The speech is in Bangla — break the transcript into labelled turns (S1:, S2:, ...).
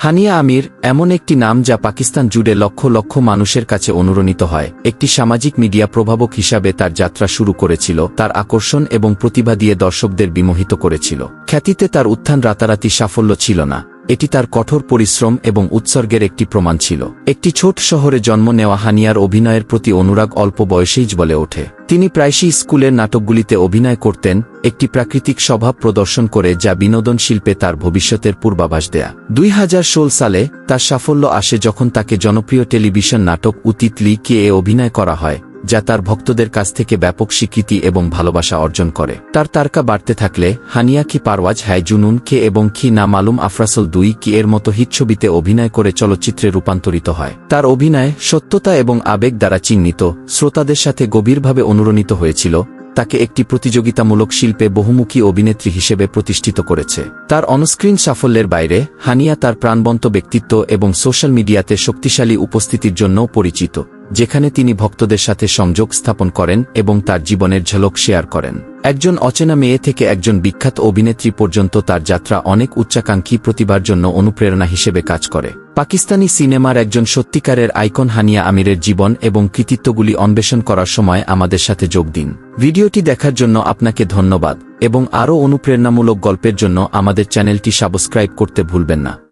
S1: হানিয়া আমির এমন একটি নাম যা পাকিস্তান জুড়ে লক্ষ লক্ষ মানুষের কাছে অনুরণিত হয়। একটি সামাজিক মিডিয়া প্রভাবক হিসাবে তার যাত্রা শুরু করেছিল, তার আকর্ষণ এবং প্রতিভা দিয়ে দর্শকদের বিমোহিত করেছিল। খ্যাতিতে তার উত্থান রাতারাতি সাফল্য ছিল না, এটি তার কঠোর পরিশ্রম এবং উৎসর্গের একটি প্রমাণ ছিল। একটি ছোট শহরে জন্ম নেওয়া হানিয়ার অভিনয়ের প্রতি অনুরাগ অল্প বয়সেই বলে ওঠে। তিনি প্রায়শই স্কুলের নাটকগুলিতে অভিনয় করতেন, একটি প্রাকৃতিক স্বভাব প্রদর্শন করে যা বিনোদন শিল্পে তার ভবিষ্যতের পূর্বাভাস দেয়া। 2016 সালে তার সাফল্য আসে যখন তাকে জনপ্রিয় টেলিভিশন নাটক উতিতলি কে অভিনয় করা হয়, যা তার ভক্তদের কাছ থেকে ব্যাপক স্বীকৃতি এবং ভালোবাসা অর্জন করে। তার তারকা বাড়তে থাকলে হানিয়া কি পারওয়াজ হ্যায় জুনুন কে এবং কি না মালুম আফরাসল 2 কি এর মতো হিট ছবিতে অভিনয় করে চলচ্চিত্রে রূপান্তরিত হয়। তার অভিনয় সত্যতা এবং আবেগ দ্বারা চিহ্নিত, শ্রোতাদের সাথে গভীরভাবে অনুরণিত হয়েছিল, তাকে একটি প্রতিযোগিতামূলক শিল্পে বহুমুখী অভিনেত্রী হিসেবে প্রতিষ্ঠিত করেছে। তার অনস্ক্রিন সাফল্যের বাইরে হানিয়া তার প্রাণবন্ত ব্যক্তিত্ব এবং সোশ্যাল মিডিয়াতে শক্তিশালী উপস্থিতির জন্যও পরিচিত, যেখানে তিনি ভক্তদের সাথে সংযোগ স্থাপন করেন এবং তার জীবনের ঝলক শেয়ার করেন। একজন অচেনা মেয়ে থেকে একজন বিখ্যাত অভিনেত্রী পর্যন্ত তার যাত্রা অনেক উচ্চাকাঙ্ক্ষী প্রতিভার জন্য অনুপ্রেরণা হিসেবে কাজ করে। পাকিস্তানি সিনেমার একজন সত্যিকারের আইকন হানিয়া আমিরের জীবন এবং কৃতিত্বগুলি অন্বেষণ করার সময় আমাদের সাথে যোগ দিন। ভিডিওটি দেখার জন্য আপনাকে ধন্যবাদ এবং আরও অনুপ্রেরণামূলক গল্পের জন্য আমাদের চ্যানেলটি সাবস্ক্রাইব করতে ভুলবেন না।